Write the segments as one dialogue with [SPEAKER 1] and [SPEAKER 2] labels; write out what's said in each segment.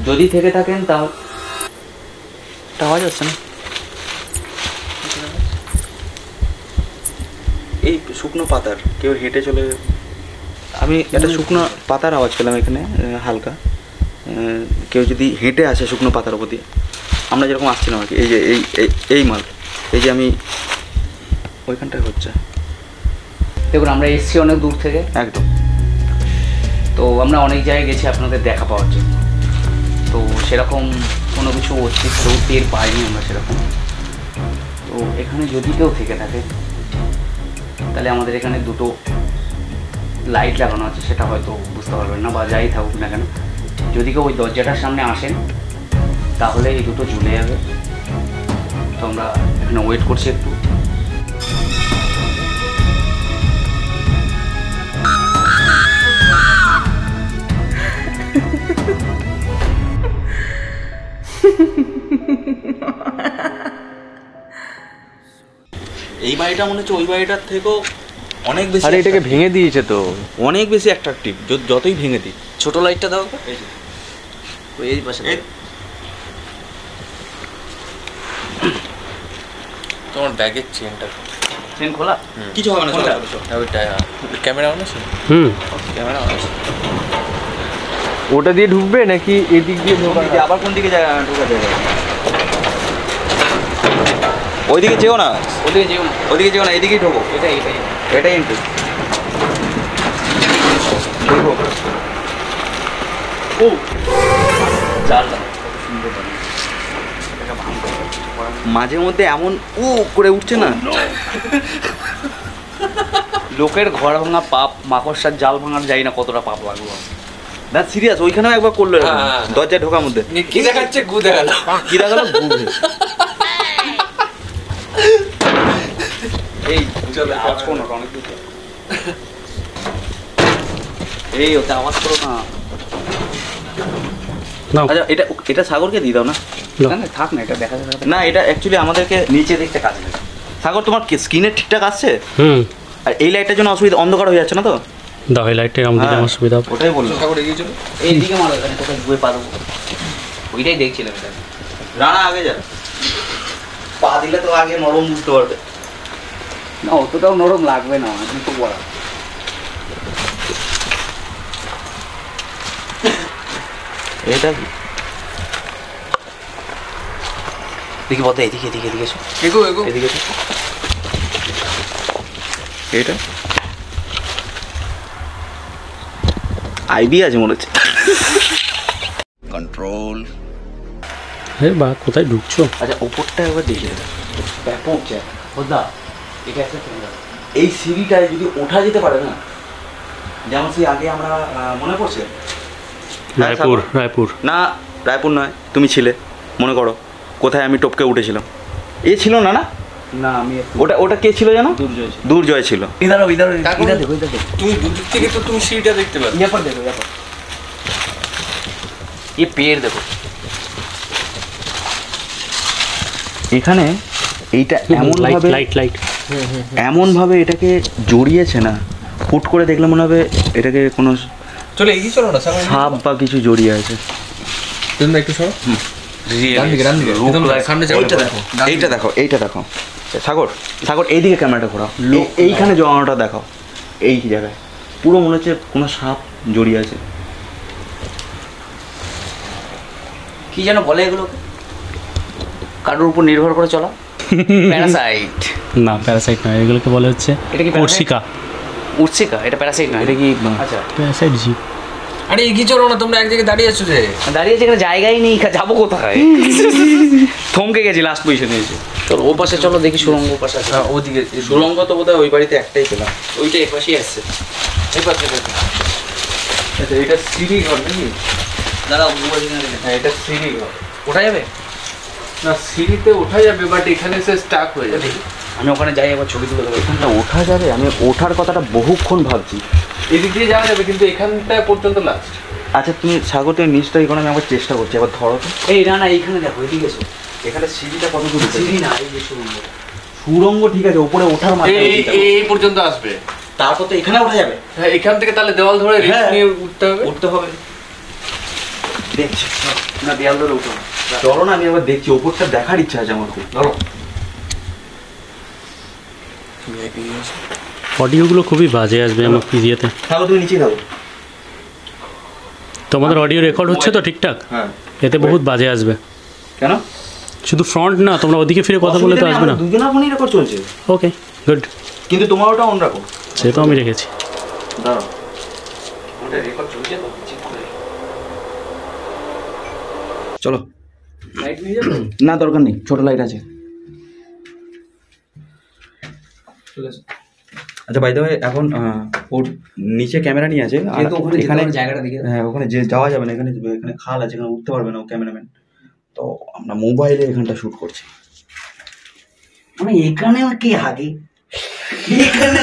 [SPEAKER 1] যদি থেকে থাকেন তাহলে আওয়াজ আসছে না, এই শুকনো পাতার কেউ হেঁটে চলে, আমি একটা শুকনো পাতার আওয়াজ পেলাম এখানে হালকা, কেউ যদি হেঁটে আসে শুকনো পাতার উপর দিয়ে, আমরা যেরকম আসছিলাম আর কি, এই যে এই মাল, এই যে আমি ওইখানটায় হচ্ছে, দেখুন আমরা এসছি অনেক দূর থেকে একদম, তো আমরা অনেক জায়গায় গেছি আপনাদের দেখা পাওয়ার জন্য, তো সেরকম কোনো কিছু অস্তিত্ব টের পাইনি আমরা সেরকম। তো এখানে যদি কেউ থেকে থাকে তাহলে আমাদের এখানে দুটো লাইট লাগানো আছে, সেটা হয়তো বুঝতে পারবেন না, বা যাই থাকুক না কেন, যদি কেউ ওই দরজাটার সামনে আসেন তাহলে এই দুটো জ্বলে যাবে। তো আমরা এখানে ওয়েট করছি একটু। এই বাড়িটা মনে হচ্ছে ওই বাড়িটার থেকেও অনেক বেশি,
[SPEAKER 2] আরে এটাকে ভেঙে দিয়েছে তো,
[SPEAKER 1] অনেক বেশি অ্যাট্রাকটিভ, যতই ভেঙে দিই।
[SPEAKER 2] ছোট লাইটটা দাও, এই পাশে তোমার ব্যাগের চেন
[SPEAKER 1] খোলা, কিছু হবে না,
[SPEAKER 2] ক্যামেরা অন আছে, ক্যামেরা অন আছে। ওটা দিয়ে ঢুকবে নাকি এদিক দিয়ে ঢোকা,
[SPEAKER 1] আবার কোন দিকে ঢোকা যাবে? ওইদিকে যেও না, ওইদিকে যেও না, এদিকেই ঢোকো, এটাই এন্ট্রি। দেখো ও জালটা সুন্দর, মাঝে মধ্যে এমন করে উঠছে না, লোকের ঘর ভাঙা পাপ, মাকড়সার জাল ভাঙার যাই না কতটা পাপ লাগলো না, সিরিয়াস। ওইখানেও একবার করলো দরজায় ঢোকার মধ্যে,
[SPEAKER 2] কি দেখাচ্ছে, গু দেখালো,
[SPEAKER 1] কি দেখালো, এই আওয়াজ করো না, অনেক দূর, এই ওতে আওয়াজ করো না। আচ্ছা এটা সাগরকে দিয়ে দাও না, থাক না, এটা দেখা যাবে না, এটা অ্যাকচুয়ালি আমাদেরকে নিচে দেখতে কাজ লাগে। সাগর তোমার স্ক্রিনের ঠিকঠাক আসছে? আর এই লাইটটার জন্য অসুবিধা, অন্ধকার হয়ে যাচ্ছে না তো?
[SPEAKER 3] দাও এই লাইটটা আমাদের অসুবিধা,
[SPEAKER 1] ওটাই বললো।
[SPEAKER 2] সাগর এগিয়ে চলো,
[SPEAKER 1] এইদিকে মারো, এখানে কোথায় ঘুরে পা দেবো, ওইটাই দেখছিলাম। এটা রানা আগে যা, পা দিলে তো আগে নরম বুঝতে পারবে না, অতটাও নরম লাগবে না, দুটো বড়া। এটা কি দেখি বলতে, এদিকে এদিকে এদিকে
[SPEAKER 2] এগো এগো
[SPEAKER 1] এদিকে, এটা আইবি আছে মনে হচ্ছে, কন্ট্রোল।
[SPEAKER 3] হ্যাঁ বা কোথায় ঢুকছো?
[SPEAKER 1] আচ্ছা ওপরটা একবার দেখে ব্যাপক জায়গা, এটা একটা এই সিঁড়িটায় যদি ওঠা যেতে পারে না, যেমন সেই আগে আমরা মনে পড়ছে
[SPEAKER 3] রায়পুর
[SPEAKER 1] না, রায়পুর নয়, তুমি ছিলে মনে করো কোথায় আমি টপকে উঠেছিলাম, এ ছিল না না না, আমি ওটা কে ছিল জানো? দুর্জয় ছিল।
[SPEAKER 2] তুমি দুদিক থেকে তো তুমি সিঁড়িটা দেখতে পাবে,
[SPEAKER 1] দেখো এই পেড় দেখো, এখানে এইটা এমন ভাবে এমন ভাবে এটাকে জড়িয়েছে না, হুট করে দেখলে মনে হবে এটাকে কোনো
[SPEAKER 2] চলে এগিয়ে চলো না,
[SPEAKER 1] সাপ বা কিছু জড়িয়ে আছে।
[SPEAKER 2] তুমি একটু সরো,
[SPEAKER 1] এইটা দেখো সাগর এইদিকে ক্যামেরাটা ঘোরাও, এইখানে জমানোটা দেখাও, এই জায়গায় পুরো মনে হচ্ছে কোনো সাপ জড়িয়ে আছে। কি যেন বলে এগুলোকে, কারোর উপর নির্ভর করে চলা, প্যারাসাইট
[SPEAKER 3] না, প্যারাসাইট নয়, এগুলোকে বলে হচ্ছে
[SPEAKER 1] এটা কি
[SPEAKER 3] উৎসিকা,
[SPEAKER 1] এটা প্যারাসাইট না, এটা কি? আচ্ছা
[SPEAKER 3] প্যারাসাইট জি।
[SPEAKER 2] আরে এগিয়ে চলো না, তোমরা এক জায়গায় দাঁড়িয়ে আছো,
[SPEAKER 1] এখানে জায়গাই নেই, যাবো কোথায়? থমকে গেছি লাস্ট পজিশনে এসে। চলো ও পাশে চলো, দেখি সুরঙ্গ পাশে আছে,
[SPEAKER 2] ওদিকে
[SPEAKER 1] সুরঙ্গ তো বোধহয় ওই বাড়িতে একটাই পেলাম, ওইটা এই পাশেই আসছে, এই পাশে।
[SPEAKER 2] আচ্ছা এটা সিঁড়ি ঘর নাকি?
[SPEAKER 1] দাঁড়াও, হ্যাঁ এটা সিঁড়ি ঘর, ওঠা যাবে
[SPEAKER 2] না? সিঁড়িতে ওঠা যাবে, বাট এখানে এসে স্টাক হয়ে যাবে।
[SPEAKER 1] আমি ওখানে যাই, আবার ছবি তুলে দেবো। এখানটা ওঠা যাবে, আমি ওঠার কথাটা বহুক্ষণ ভাবছি।
[SPEAKER 2] এদিক দিয়ে যাওয়া যাবে, কিন্তু এখানটা পর্যন্ত লাস্ট।
[SPEAKER 1] আচ্ছা তুমি সাগরের নিচটা এখানে আমি আবার চেষ্টা করছি, আবার ধরো তো। এই না না, এইখানে দেখো, এদিকে এসো, এখানে সিঁড়িটা কত দূর? সিঁড়ি না, এই যে সুরঙ্গ, ঠিক আছে, ওপরে ওঠার মাত্রা
[SPEAKER 2] এই পর্যন্ত আসবে,
[SPEAKER 1] তারপর তো এখানে ওঠা যাবে।
[SPEAKER 2] হ্যাঁ এখান থেকে তাহলে দেওয়াল ধরে রিস্ক নিয়ে উঠতে হবে।
[SPEAKER 1] দেখছি না, দেয়াল ধরে উঠো চলো না, আমি আবার দেখছি, ওপরটা দেখার ইচ্ছা আছে আমার খুব। চলো।
[SPEAKER 3] অডিওগুলো খুবই বাজে আসবে আমার পিজিএতে।
[SPEAKER 1] থাকো, তুমি নিচেই থাকো।
[SPEAKER 3] তোমাদের অডিও রেকর্ড হচ্ছে তো ঠিকঠাক?
[SPEAKER 1] হ্যাঁ।
[SPEAKER 3] এতে বহুত বাজে আসবে।
[SPEAKER 1] কেন?
[SPEAKER 3] শুধু ফ্রন্ট না, তোমরা ওদিকে ফিরে কথা বলে তো আসবে না।
[SPEAKER 1] দুজনের ফোনই রেকর্ড চলছে।
[SPEAKER 3] Okay good.
[SPEAKER 1] কিন্তু তোমার ওটা অন রাখো।
[SPEAKER 3] সে তো আমি রেখেছি।
[SPEAKER 1] দাঁড়াও, ওটা রেকর্ড চলছে তো, চেক করে। চলো। লাইট নিয়ে যাবো? না দরকার নেই, ছোট লাইট আছে। আচ্ছা বাই দ্য ওয়ে, এখন ওর নিচে ক্যামেরা নিয়ে আছে, আর এখানে জায়গাটা দিকে, হ্যাঁ ওখানে যে যাওয়া যাবে না, এখানে এখানে খাল আছে, এখানে উঠতে পারবে না ও ক্যামেরাম্যান, তো আমরা মোবাইলে এখানটা শ্যুট করছি। মানে এখানে কি হাগে এখানে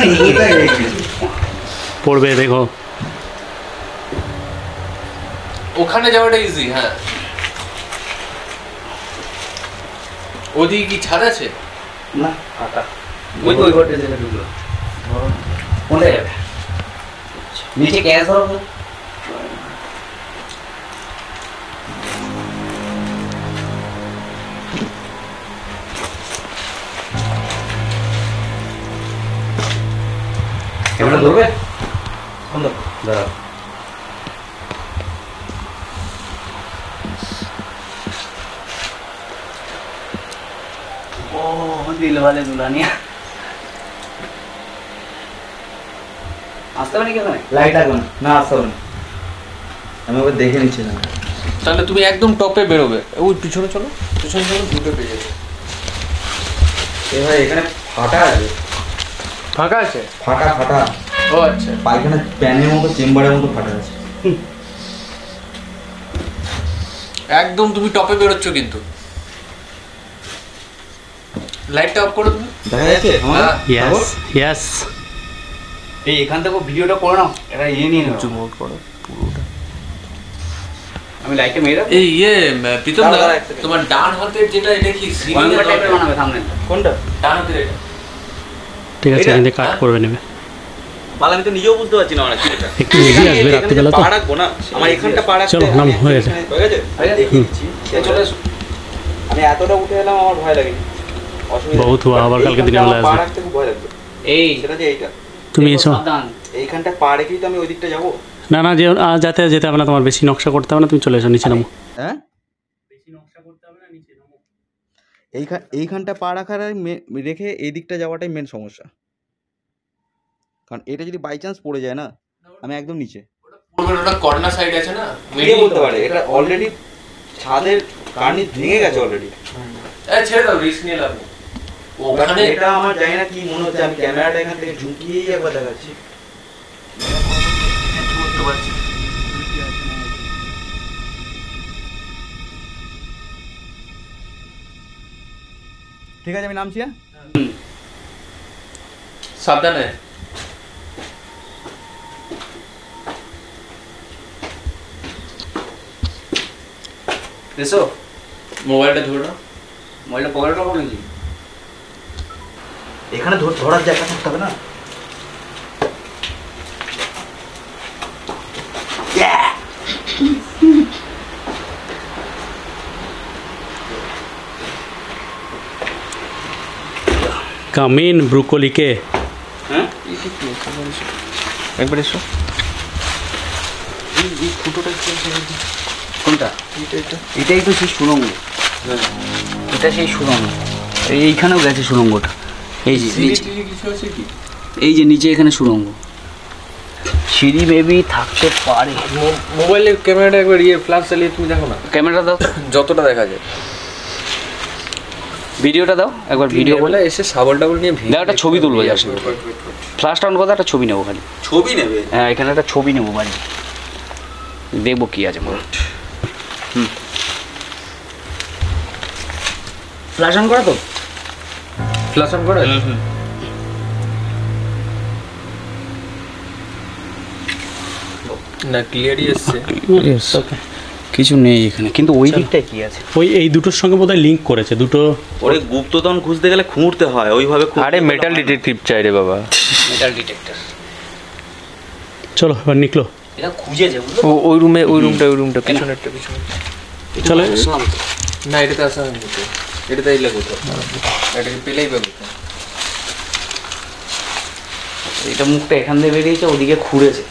[SPEAKER 3] পড়বে দেখো,
[SPEAKER 2] ওখানে যাওয়াটা ইজি। হ্যাঁ, ওদিকে কি ছাদ আছে?
[SPEAKER 1] না ফাঁকা, ওই তো ওই ঘরটা যেটা ঢুকলো কোনটা যাবে নিচে গ্যাস ধরো। ক্যামেরা ধরবে? বন্ধ দাঁড়াও। ও দিল वाले दुल्हनिया আসতে পারে কি ওখানে? লাইট লাগবে না, আসতে পারে না, আমি ওকে দেখে নিচ্ছি না।
[SPEAKER 2] তাহলে তুমি একদম টপে বেরোবে, ওই পিছনে চলো, পিছনে চলো, দুটো পেয়ে যাবে।
[SPEAKER 1] এ ভাই এখানে ফাটা আছে।
[SPEAKER 2] ফাঁকা আছে?
[SPEAKER 1] ফাটা ফাটা।
[SPEAKER 2] ও আচ্ছা,
[SPEAKER 1] পায়খানা প্যানের মতো, চেম্বারের মতো ফাটা আছে।
[SPEAKER 2] একদম তুমি টপে বেরোচ্ছ কিন্তু। লাইটটা অফ করো তুমি।
[SPEAKER 1] দেখা যাচ্ছে?
[SPEAKER 3] Yes yes.
[SPEAKER 1] এই এখান থেকে ভিডিওটা করে নাও, এটা নিয়ে নাও,
[SPEAKER 2] জুম আউট করো পুরোটা।
[SPEAKER 1] আমি লাইটটা মেরে দাও।
[SPEAKER 2] এই প্রীতম দা, তোমার ডান হাতের যেটা, এটা কি সিরিয়াল
[SPEAKER 1] টাইপের বানাবে সামনে? কোনটা?
[SPEAKER 2] ডান হাতের এটা।
[SPEAKER 3] ঠিক আছে, এখান থেকে কাট করবে নেবে।
[SPEAKER 1] বালা আমি তো নিজেও বুঝতে পারছি না মানে কি এটা।
[SPEAKER 3] একটু ইজি আসবে রাত্রিবেলা তো।
[SPEAKER 1] পা রাখবো না, আমার এখানটা পা রাখতে।
[SPEAKER 3] চলো নাম হয়ে গেছে।
[SPEAKER 1] হয়ে গেছে? দেখিয়ে দিচ্ছি। চলে এসো। আমি এতটা উঠে এলাম, আমার ভয় লাগে। অসুবিধা
[SPEAKER 3] বহুত হুয়া, আবার কালকে দিনে বেলা
[SPEAKER 1] পা
[SPEAKER 3] আসবে।
[SPEAKER 1] রাখতে খুব ভয় লাগবে। এই সেটা যে এইটা
[SPEAKER 3] তুমি এসো।
[SPEAKER 1] এইখানটা পা রেখেই তো আমি ওই দিকটা যাবো।
[SPEAKER 3] না না, যে যেতে যেতে হবে না, তোমার বেশি নকশা করতে হবে না, তুমি চলে এসো, নিচে নামো।
[SPEAKER 1] হ্যাঁ, বেশি নকশা করতে হবে না, নিচে নামো। এইখানটা পা রাখার রেখে এই দিকটা যাওয়াটাই মেন সমস্যা, কারণ এটা যদি বাই চান্স পড়ে যায় না, আমি একদম নিচে।
[SPEAKER 2] ওটা কর্নার সাইড আছে না,
[SPEAKER 1] মেরে বলতে পারে, এটা অলরেডি ছাদের কার্নিশ ভেঙে গেছে অলরেডি।
[SPEAKER 2] ছেড়ে দাও, রিস্ক নিয়ে লাভ নেই। ওখানে
[SPEAKER 1] এটা আমার জানি না কি মনে হচ্ছে, আমি ক্যামেরাটা এখান থেকে ঝুঁকিয়েই একবার দেখাচ্ছি। ঠিক আছে, আমি নামছি। হ্যাঁ
[SPEAKER 2] সাবধানে।
[SPEAKER 1] এসো,
[SPEAKER 2] মোবাইলটা ধরে নাও।
[SPEAKER 1] মোবাইলটা পকেটে রাখো নাকি? এখানে ধরার জায়গা থাকতে হবে না?
[SPEAKER 3] কাম ইন ব্রুকোলিকে।
[SPEAKER 1] হ্যাঁ
[SPEAKER 2] একবার এসো।
[SPEAKER 1] এই ফুটোটা কোনটা? এটাই তো সেই সুড়ঙ্গ। এটা সেই সুড়ঙ্গ, এইখানেও গেছে সুড়ঙ্গটা। এই যে
[SPEAKER 2] কিছু আছে কি?
[SPEAKER 1] এই যে নিচে এখানে সুড়ঙ্গ, সিঁড়ি মেবি থাকতে পারে।
[SPEAKER 2] মোবাইলের ক্যামেরাটা একবার ফ্ল্যাশ চালিয়ে তুমি দেখো না।
[SPEAKER 1] ক্যামেরাটা দাও,
[SPEAKER 2] যতটা দেখা যায়।
[SPEAKER 1] ভিডিওটা দাও একবার, ভিডিও বলে
[SPEAKER 2] এসে সাবল টাবল নিয়ে
[SPEAKER 1] দাও, একটা ছবি তুলবো। যাস ফ্ল্যাশ অন কথা, একটা ছবি নেবো খালি। ছবি নেবে? হ্যাঁ, এখানে একটা ছবি নেবো বাড়ি, দেখবো কি আছে। ফ্ল্যাশ অন করা তো?
[SPEAKER 2] ফ্ল্যাশ অন করা? না, ক্লিয়ারই এসছে।
[SPEAKER 1] কিছু নেই এখানে, কিন্তু ওই দিকটায় কি আছে?
[SPEAKER 3] ওই এই দুটোর সঙ্গে বোধহয় লিঙ্ক করেছে দুটো।
[SPEAKER 1] ওরে গুপ্তধন খুঁজতে গেলে খুঁড়তে হয় ওইভাবে।
[SPEAKER 2] আরে মেটাল ডিটেকটিভ চাই রে বাবা।
[SPEAKER 1] Metal detector.
[SPEAKER 3] চলো এবার নিকলো।
[SPEAKER 4] এটা খুঁজেছে বুঝলো
[SPEAKER 2] ওই রুমটা পিছনেরটা
[SPEAKER 3] চলো
[SPEAKER 4] আসলাম তো
[SPEAKER 2] না এটাতে আসা হয়নি তো, এটাতে এলে কোথাও এটাকে পেলেই পাবো।
[SPEAKER 4] এটা মুখটা এখান দিয়ে বেরিয়েছে, ওদিকে খুঁড়েছে,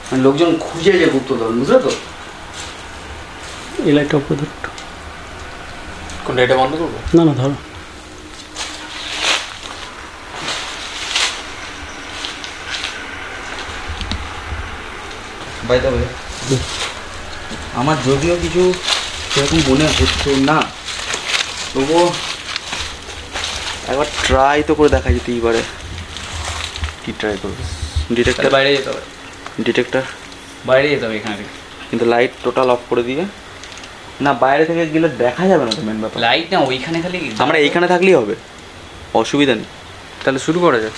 [SPEAKER 4] মানে লোকজন খুঁজেছে গুপ্তধন, বুঝলো তো?
[SPEAKER 3] এই লাইটটা উপরে ধরো একটু।
[SPEAKER 2] কোনটা, এটা বন্ধ করবো?
[SPEAKER 3] না না ধরো।
[SPEAKER 1] বাই দ্য ওয়ে, আমার যদিও কিছু সেরকম মনে হচ্ছে না, তবুও একবার ট্রাই তো করে দেখা যেতেই পারে।
[SPEAKER 2] কি ট্রাই করবো?
[SPEAKER 1] ডিটেক্টর,
[SPEAKER 4] বাইরে যেতে হবে,
[SPEAKER 1] ডিটেক্টর
[SPEAKER 4] বাইরে যেতে হবে এখানে থেকে।
[SPEAKER 1] কিন্তু লাইট টোটাল অফ করে দিয়ে, না বাইরে থেকে গেলে দেখা যাবে না তো মেন ব্যাপার।
[SPEAKER 4] লাইট না ওইখানে খালি
[SPEAKER 1] আমরা এইখানে থাকলেই হবে, অসুবিধা নেই।
[SPEAKER 2] তাহলে শুরু করা যাক।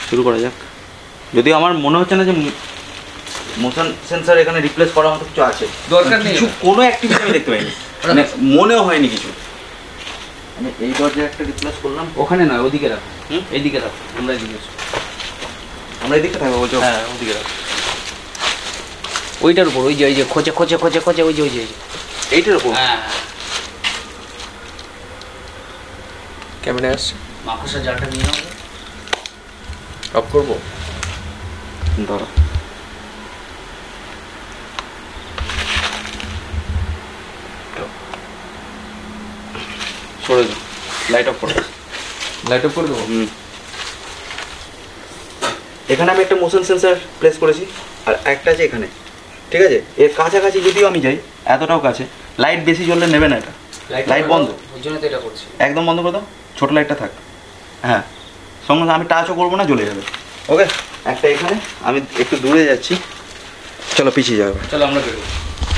[SPEAKER 1] শুরু করা যাক। যদিও আমার মনে হচ্ছে না যে মোশন সেন্সর এখানে রিপ্লেস করার মতো কিছু আছে,
[SPEAKER 4] দরকার নেই।
[SPEAKER 1] কিছু কোনো অ্যাক্টিভিটি আমি দেখতে পাইনি, মানে মনেও হয়নি কিছু। আমি এই দরজায় একটা রিপ্লেস করলাম,
[SPEAKER 4] ওখানে নয়, ওদিকে রাখ,
[SPEAKER 1] হুম?
[SPEAKER 4] এইদিকে রাখ, আমরা এদিকে এসো।
[SPEAKER 1] আমরা এদিকে থাকবো বলছো?
[SPEAKER 4] হ্যাঁ ওদিকে রাখ, ওইটার উপর, ওই যে খোঁচে খোঁচে খোঁচে খোঁচে, ওই যে
[SPEAKER 1] এইটার উপর।
[SPEAKER 4] হ্যাঁ
[SPEAKER 2] ক্যামেরা আসছে,
[SPEAKER 4] মাকড়সার জালটা নিয়ে নাও।
[SPEAKER 2] অফ করবো?
[SPEAKER 1] ধরো, সরে যাও, লাইট অফ করো।
[SPEAKER 2] লাইট অফ করে দেবো?
[SPEAKER 1] এখানে আমি একটা মোশন সেন্সর প্লেস করেছি, আর একটা আছে এখানে, ঠিক আছে? এর কাছাকাছি যদিও আমি যাই, এতটাও কাছে, লাইট বেশি জ্বললে নেবে না এটা, লাইট বন্ধ,
[SPEAKER 4] ওই জন্য তো এটা করছি।
[SPEAKER 1] একদম বন্ধ করে দাও, ছোটো লাইটটা থাক। হ্যাঁ, সঙ্গে সঙ্গে আমি টাচও করবো না, জ্বলে যাবে। ওকে, একটা এখানে, আমি একটু দূরে যাচ্ছি, চলো পিছিয়ে যাবে।
[SPEAKER 4] চলো আমরা বেরোবো।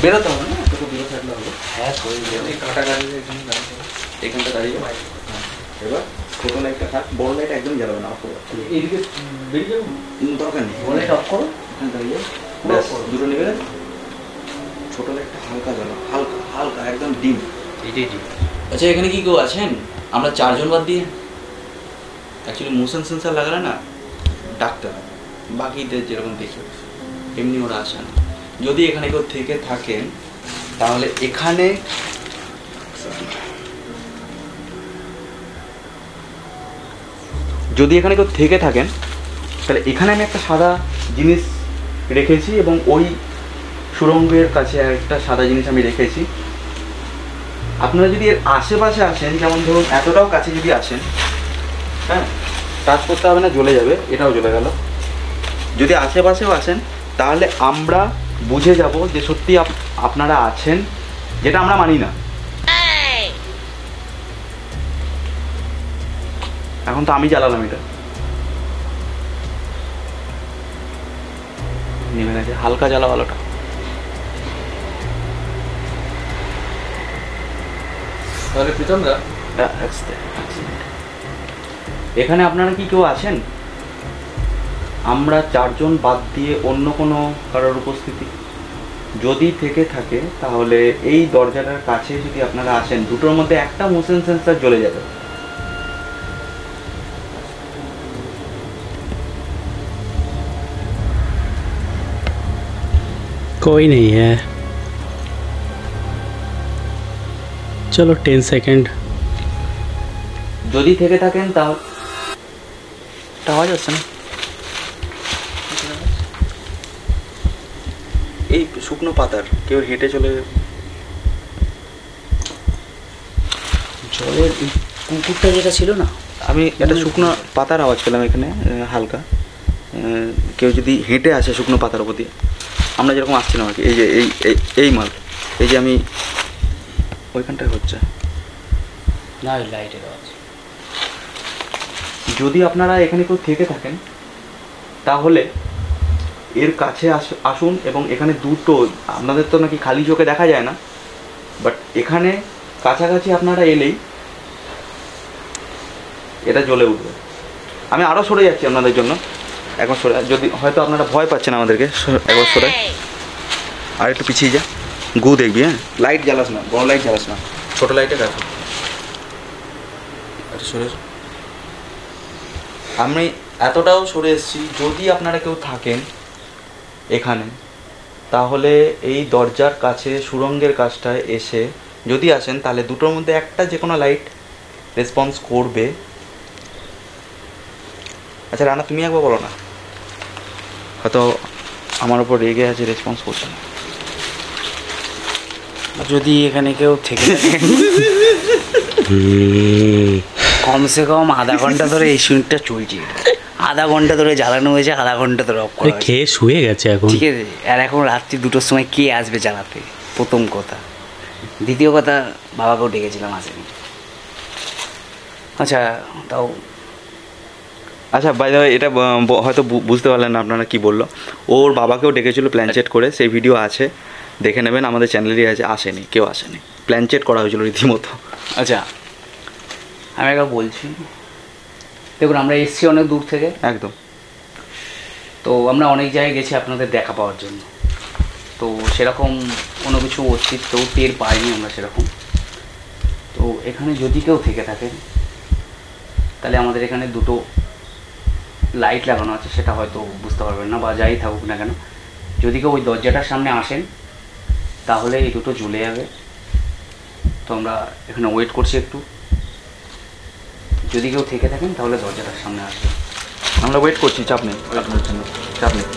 [SPEAKER 1] বেরোতে হবে না, একটু দূরে থাকলে হবে।
[SPEAKER 4] হ্যাঁ হয়ে যাবে।
[SPEAKER 2] এই কাঁটা গাড়িতে এখানে দাঁড়িয়ে
[SPEAKER 1] এখানটা দাঁড়িয়ে যাবে। এবার ছোটো লাইটটা থাক, বড় লাইট একদম জ্বালাবে না, অফ করে দাও।
[SPEAKER 4] এইদিকে বেরিয়ে যাবো,
[SPEAKER 1] দরকার নেই,
[SPEAKER 4] বলে অফ করো।
[SPEAKER 1] এখানে দাঁড়িয়ে ব্যাস, দুটো নেবে। ছোটো লাইটটা হালকা জ্বালাও, হালকা হালকা, একদম ডিম।
[SPEAKER 4] এইটাই ঠিক।
[SPEAKER 1] আচ্ছা, এখানে কি কেউ আছেন? আমরা চারজন বাদ দিয়ে। অ্যাকচুয়ালি মোশন সেন্সার লাগালে না ডাক্তার, বাকিদের যেরকম দেখে এমনি ওরা আসেন। যদি এখানে কেউ থেকে থাকেন তাহলে এখানে তাহলে এখানে আমি একটা সাদা জিনিস রেখেছি, এবং ওই সুড়ঙ্গের কাছে একটা সাদা জিনিস আমি রেখেছি। আপনারা যদি এর আশেপাশে আসেন, যেমন ধরুন এতটাও কাছে যদি আসেন, হ্যাঁ, টাচ করতে হবে না, জ্বলে যাবে, এটাও জ্বলে গেল। যদি আশেপাশেও আসেন তাহলে আমরা বুঝে যাব যে সত্যি আপনারা আছেন, যেটা আমরা মানি না। এখন তো আমি জ্বালালাম, এটা নেমে গেছে, হালকা জ্বালা আলোটা।
[SPEAKER 2] তাহলে প্রীতমদা,
[SPEAKER 1] এখানে আপনারা কি কেউ আছেন? আমরা চারজন বাদ দিয়ে অন্য কোনো কারোর উপস্থিতি যদি থেকে থাকে, তাহলে এই দরজাটার কাছে যদি আপনারা আসেন, দুটোর মধ্যে একটা মোশন সেন্সর জ্বলে যাবে।
[SPEAKER 3] कोई नहीं है। चलो 10 सेकंड।
[SPEAKER 1] যদি থেকে থাকেন তাহলে আওয়াজ আসছে না, এই শুকনো পাতার কেউ হেঁটে চলে।
[SPEAKER 4] জলের কুকুরটা যেটা ছিল না,
[SPEAKER 1] আমি একটা শুকনো পাতার আওয়াজ পেলাম এখানে, হালকা। কেউ যদি হেঁটে আসে শুকনো পাতার উপর দিয়ে, আমরা যেরকম আসছিলাম আর কি, এই যে এই মাল, এই যে আমি ওইখানটায় হচ্ছে।
[SPEAKER 4] না ওই লাইটের আওয়াজ।
[SPEAKER 1] যদি আপনারা এখানে কেউ থেকে থাকেন তাহলে এর কাছে আসুন, এবং এখানে দুটো, আপনাদের তো নাকি খালি চোখে দেখা যায় না, বাট এখানে কাছাকাছি আপনারা এলেই এটা জ্বলে উঠবে। আমি আরও সরে যাচ্ছি আপনাদের জন্য, একবার সরে, যদি হয়তো আপনারা ভয় পাচ্ছেন আমাদেরকে, একবার সরে আর একটু পিছিয়ে যা, গু দেখবি। হ্যাঁ, লাইট জ্বালাস না, বড় লাইট জ্বালাস না, ছোটো লাইটে কাজ। আচ্ছা সরে, আমি এতটাও সরে এসেছি, যদি আপনারা কেউ থাকেন এখানে তাহলে এই দরজার কাছে সুড়ঙ্গের কাছটায় এসে যদি আসেন তাহলে দুটোর মধ্যে একটা যে কোনো লাইট রেসপন্স করবে। আচ্ছা রানা তুমি একবার বলো না, হয়তো আমার ওপর রেগে আছে, রেসপন্স করছে না।
[SPEAKER 4] যদি এখানে কেউ থেকে কমসে কম আধা ঘন্টা ধরে এই ইউনিটটা চলছে, আধা ঘন্টা ধরে জ্বালানো হয়েছে, আধা ঘন্টা ধরে অফ করা হয়েছে।
[SPEAKER 3] খেয়ে শুয়ে গেছে এখন,
[SPEAKER 4] ঠিক আছে। আর এখন রাত্রি 2টোর সময় কে আসবে জ্বালাতে, প্রথম কথা। দ্বিতীয় কথা, বাবাকেও ডেকেছিলাম, আসেনি। আচ্ছা তাও
[SPEAKER 1] আচ্ছা বাই দ্য ওয়ে, এটা হয়তো বুঝতে পারলেন না আপনারা কি বললো। ওর বাবাকেও ডেকেছিল প্ল্যান চেট করে, সেই ভিডিও আছে, দেখে নেবেন, আমাদের চ্যানেলেরই আছে। আসেনি, কেউ আসেনি, প্ল্যান চেট করা হয়েছিল রীতিমতো।
[SPEAKER 4] আচ্ছা আমি একবার বলছি, দেখুন আমরা এসছি অনেক দূর থেকে,
[SPEAKER 1] একদম।
[SPEAKER 4] তো আমরা অনেক জায়গায় গেছি আপনাদের দেখা পাওয়ার জন্য, তো সেরকম কোনো কিছু অস্তিত্ব টের পাইনি আমরা সেরকম। তো এখানে যদি কেউ থেকে থাকেন তাহলে আমাদের এখানে 2টো লাইট লাগানো আছে, সেটা হয়তো বুঝতে পারবেন না, বা যাই থাকুক না কেন। যদি কেউ ওই দরজাটার সামনে আসেন তাহলে এই 2টো জ্বলে যাবে। তো আমরা এখানে ওয়েট করছি একটু, যদি কেউ থেকে থাকেন তাহলে দরজাটার সামনে আসবে।
[SPEAKER 1] আমরা ওয়েট করছি, চাপ নেই আপনার জন্য, চাপ নেই।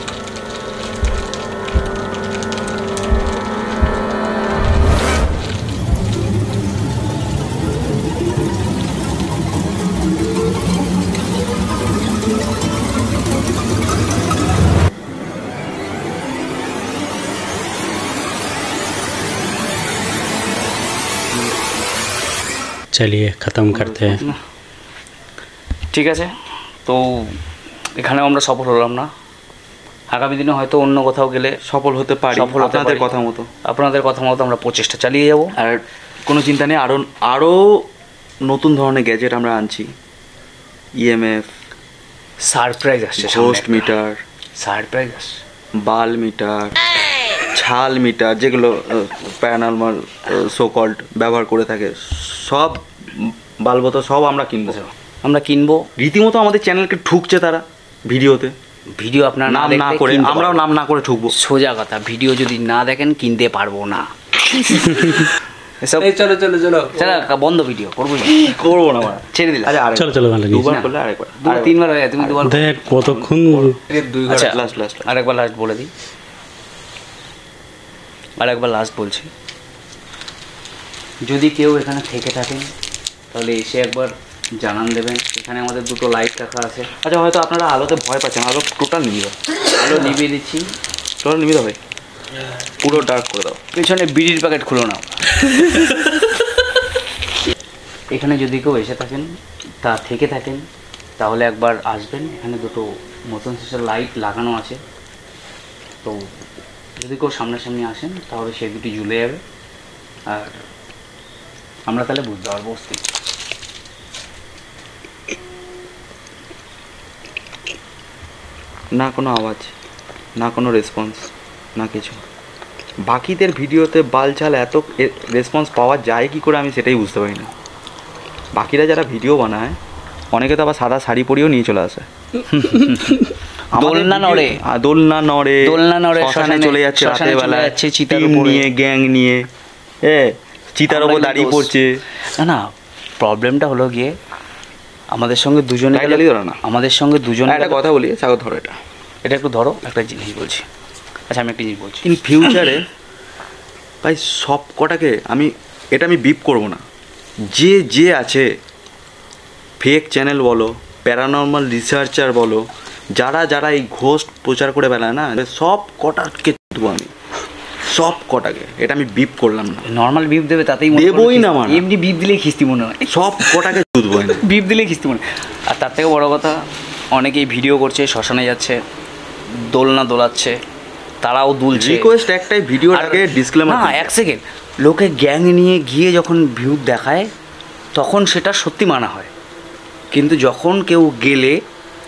[SPEAKER 3] चलिए ख़त्म करते हैं।
[SPEAKER 4] ঠিক আছে, তো এখানেও আমরা সফল হলাম না, আগামী দিনে হয়তো অন্য কোথাও গেলে
[SPEAKER 1] সফল হতে পারি,
[SPEAKER 4] সফল হতে
[SPEAKER 1] আপনাদের
[SPEAKER 4] পারি।
[SPEAKER 1] কথা মতো।
[SPEAKER 4] আপনাদের কথা মতো আমরা প্রচেষ্টা চালিয়ে যাব।
[SPEAKER 1] আর কোনো চিন্তা নেই, আরও নতুন ধরনের গ্যাজেট আমরা আনছি। ইএমএফ,
[SPEAKER 4] সারপ্রাইজ আসছে,
[SPEAKER 1] ঘোস্ট মিটার,
[SPEAKER 4] সারপ্রাইজ আসছে।
[SPEAKER 1] বাল মিটার, ছাল মিটার, যেগুলো প্যারানর্মাল সো কল্ড ব্যবহার করে থাকে, সব বালবত সব আমরা কিনবো।
[SPEAKER 4] আমরা কিনবো,
[SPEAKER 1] রীতিমতো আমাদের চ্যানেলকে ঠুকছে তারা ভিডিওতে,
[SPEAKER 4] ভিডিও আপনার
[SPEAKER 1] নাম না করে, আমরাও নাম না করে ঠুকবো।
[SPEAKER 4] সোজা কথা, ভিডিও যদি না দেখেন কিনতে পারবো না। এসব
[SPEAKER 2] চলো চলো চলো,
[SPEAKER 4] বন্ধ, ভিডিও করবো
[SPEAKER 1] করবো না আমরা,
[SPEAKER 4] ছেড়ে দিলাম।
[SPEAKER 1] আচ্ছা
[SPEAKER 3] চলো চলো গানটা নিয়ে
[SPEAKER 1] দুবার
[SPEAKER 4] না।
[SPEAKER 1] করলে আরেকবার,
[SPEAKER 4] 2-3 বার হয়ে যায়, তুমি 2 বার
[SPEAKER 3] দেখ কতক্ষণ।
[SPEAKER 2] 2
[SPEAKER 4] আচ্ছা
[SPEAKER 2] ঘন্টা।
[SPEAKER 1] লাস্ট
[SPEAKER 4] আরেকবার লাস্ট বলে দিই, আরেকবার লাস্ট বলছি, যদি কেউ এখানে থেকে থাকেন তাহলে এসে একবার জানান দেবেন। এখানে আমাদের 2টো লাইট রাখা আছে।
[SPEAKER 1] আচ্ছা হয়তো আপনারা আলোতে ভয় পাচ্ছেন, আলো টোটাল নিয়ে দাও,
[SPEAKER 4] আলো নিভিয়ে দিচ্ছি,
[SPEAKER 1] টোটাল নিয়ে দাও ভাই, পুরো ডার্ক করে দাও।
[SPEAKER 4] পিছনে বিড়ির প্যাকেট খুলো নাও। এখানে যদি কেউ এসে থাকেন থেকে থাকেন তাহলে একবার আসবেন, এখানে 2টো মতন শেষের লাইট লাগানো আছে। তো যদি কেউ সামনাসামনি আসেন তাহলে সে 2টি জ্বলে যাবে, আর আমরা তাহলে বুঝতে পারবো অস্তিত্ব।
[SPEAKER 1] না কোনো আওয়াজ, না কোনো রেসপন্স, না কিছু। বাকিদের ভিডিওতে বালচাল এত রেসপন্স পাওয়া যায় কি করে আমি সেটাই বুঝতে পারি না। বাকিরা যারা ভিডিও বানায় অনেকে তো আবার সাদা শাড়ি পরেও নিয়ে চলে আসে,
[SPEAKER 4] দোলনা নড়ে,
[SPEAKER 1] দোলনা নড়ে,
[SPEAKER 4] দোলনা নড়ে,
[SPEAKER 1] শ্মশানে চলে যাচ্ছে
[SPEAKER 4] শ্মশানে
[SPEAKER 1] রাতের
[SPEAKER 4] চলে
[SPEAKER 1] বেলা,
[SPEAKER 4] যাচ্ছে চিতার
[SPEAKER 1] টিম
[SPEAKER 4] উপরে।
[SPEAKER 1] নিয়ে, গ্যাং নিয়ে, চিতার
[SPEAKER 4] আমরা
[SPEAKER 1] ওপর
[SPEAKER 4] কি
[SPEAKER 1] দাঁড়িয়ে
[SPEAKER 4] দোষ?
[SPEAKER 1] পড়ছে।
[SPEAKER 4] না প্রবলেমটা হলো গিয়ে আমাদের সঙ্গে দুজনে
[SPEAKER 1] লাইট জ্বালিয়ে ধরো না।
[SPEAKER 4] আমাদের সঙ্গে দুজনে
[SPEAKER 1] একটা কথা বলি, সাগর ধরো এটা,
[SPEAKER 4] এটা একটু ধরো, একটা জিনিস বলছি। আচ্ছা আমি একটা জিনিস বলছি,
[SPEAKER 1] ইন ফিউচারে ভাই সব কটাকে আমি বিপ করবো না, যে আছে ফেক চ্যানেল বলো, প্যারানর্মাল রিসার্চার বলো, যারা এই ঘোস্ট প্রচার করে বেড়ায় না, সব কটাকে দেবো আমি, সব কটাকে। এটা আমি বিপ করলাম না,
[SPEAKER 4] নর্মাল বিপ দেবে তাতেই
[SPEAKER 1] দেবই না মানে।
[SPEAKER 4] এমনি বিপ দিলেই খিস্তি মনে হয়,
[SPEAKER 1] সব কটাকে দুধবো না,
[SPEAKER 4] বিপ দিলেই খিস্তি মনে হয়। আর তার থেকে বড় কথা, অনেকেই ভিডিও করছে, শ্মশানে যাচ্ছে, দোলনা দোলাচ্ছে, তারাও দুলছে।
[SPEAKER 1] রিকোয়েস্ট একটাই, ভিডিওটাকে ডিসক্লেমার
[SPEAKER 4] না 1 সেকেন্ড, লোকে গ্যাং নিয়ে গিয়ে যখন ভিউ দেখায় তখন সেটা সত্যি মানা হয়, কিন্তু যখন কেউ গেলে,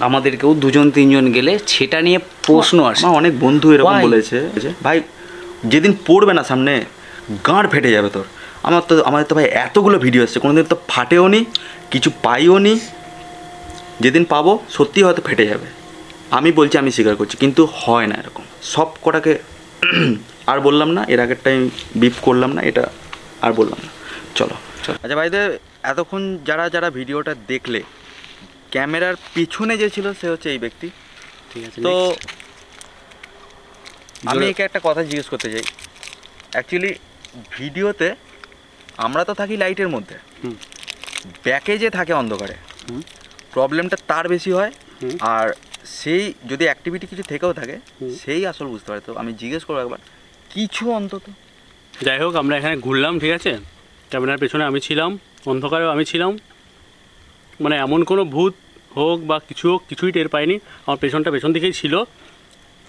[SPEAKER 4] আমাদের কেউ 2-3 জন গেলে সেটা নিয়ে প্রশ্ন আসে।
[SPEAKER 1] আমার অনেক বন্ধু এরকম
[SPEAKER 4] Why?
[SPEAKER 1] বলেছে, ভাই যেদিন পড়বে না সামনে গাঁড় ফেটে যাবে তোর। আমাদের তো ভাই এতগুলো ভিডিও আসছে, কোনোদিন তো ফাটেও নি, কিছু পাইও নি, যেদিন পাবো সত্যি হয়তো ফেটে যাবে, আমি বলছি, আমি স্বীকার করছি, কিন্তু হয় না এরকম। সব কটাকে আর বললাম না, এর আগের টাইম বিপ করলাম না, এটা আর বললাম না। চলো। আচ্ছা ভাইদের, এতক্ষণ যারা যারা ভিডিওটা দেখলে, ক্যামেরার পিছনে যে ছিল সে হচ্ছে এই ব্যক্তি।
[SPEAKER 3] ঠিক আছে,
[SPEAKER 1] তো আমি একে একটা কথা জিজ্ঞেস করতে চাই। অ্যাকচুয়ালি ভিডিওতে আমরা তো থাকি লাইটের মধ্যে, ব্যাকে যে থাকে অন্ধকারে, প্রবলেমটা তার বেশি হয়। আর সেই যদি অ্যাক্টিভিটি কিছু থেকেও থাকে, সেই আসল বুঝতে পারে। তো আমি জিজ্ঞেস করবো একবার, কিছু অন্তত।
[SPEAKER 3] যাই হোক, আমরা এখানে ঘুরলাম, ঠিক আছে, ক্যামেরার পেছনে আমি ছিলাম, অন্ধকারেও আমি ছিলাম, মানে এমন কোনো ভূত হোক বা কিছু হোক, কিছুই টের পাইনি। আমার পেছন দিকেই ছিল,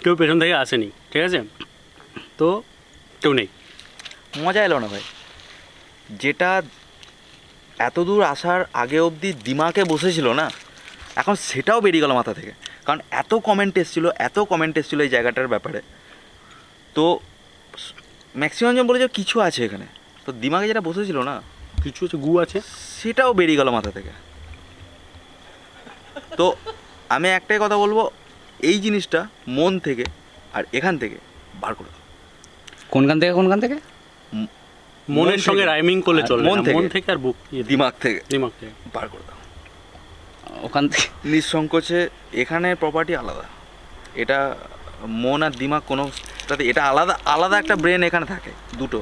[SPEAKER 3] কেউ পেছন থেকে আসেনি, ঠিক আছে, তো কেউ নেই।
[SPEAKER 1] মজা এলো না ভাই, যেটা এত দূর আসার আগে অবধি দিমাগে বসেছিল না, এখন সেটাও বেরিয়ে গেল মাথা থেকে। কারণ এত কমেন্ট এসেছিলো এই জায়গাটার ব্যাপারে। তো ম্যাক্সিমাম জন বলে যে কিছু আছে এখানে, তো দিমাগে যেটা বসেছিল না,
[SPEAKER 3] কিছু হচ্ছে গু আছে,
[SPEAKER 1] সেটাও বেরিয়ে গেল মাথা থেকে। তো আমি একটাই কথা বলবো, এই জিনিসটা মন থেকে আর এখান থেকে বার করে দাও।
[SPEAKER 4] কোনখান থেকে?
[SPEAKER 3] মনের সঙ্গে রাইমিং করলে চলবে না, মন থেকে আর বুক,
[SPEAKER 1] দিমাগ থেকে
[SPEAKER 3] বার করে দাও।
[SPEAKER 4] ওখান থেকে
[SPEAKER 1] নিঃসংকোচে, এখানে প্রপার্টি আলাদা, এটা মন আর দিমাগ কোনো, এটা আলাদা আলাদা একটা ব্রেন এখানে থাকে, দুটো।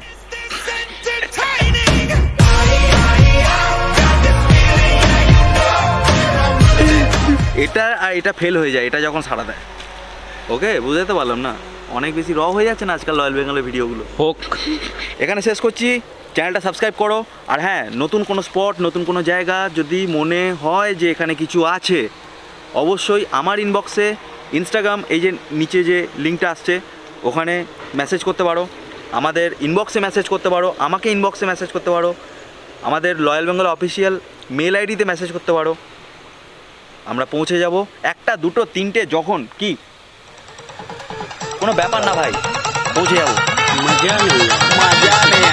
[SPEAKER 1] এটা আর এটা ফেল হয়ে যায় এটা যখন সাড়া দেয়। ওকে, বুঝতে পারলাম না, অনেক বেশি র হয়ে যাচ্ছে না আজকাল রয়্যাল বেঙ্গলের ভিডিওগুলো।
[SPEAKER 4] হোক,
[SPEAKER 1] এখানে শেষ করছি। চ্যানেলটা সাবস্ক্রাইব করো। আর হ্যাঁ, নতুন কোনো স্পট, নতুন কোনো জায়গা যদি মনে হয় যে এখানে কিছু আছে, অবশ্যই আমার ইনবক্সে, ইনস্টাগ্রাম, এই যে নিচে যে লিঙ্কটা আসছে ওখানে মেসেজ করতে পারো, আমাদের ইনবক্সে মেসেজ করতে পারো, আমাকে ইনবক্সে মেসেজ করতে পারো, আমাদের রয়্যাল বেঙ্গল অফিসিয়াল মেল আইডিতে মেসেজ করতে পারো। আমরা পৌঁছে যাব, 1টা 2টো 3টে, যখন কি কোনো ব্যাপার না ভাই, পৌঁছে যাবো।
[SPEAKER 3] মজা নেই।
[SPEAKER 1] মজা নেই।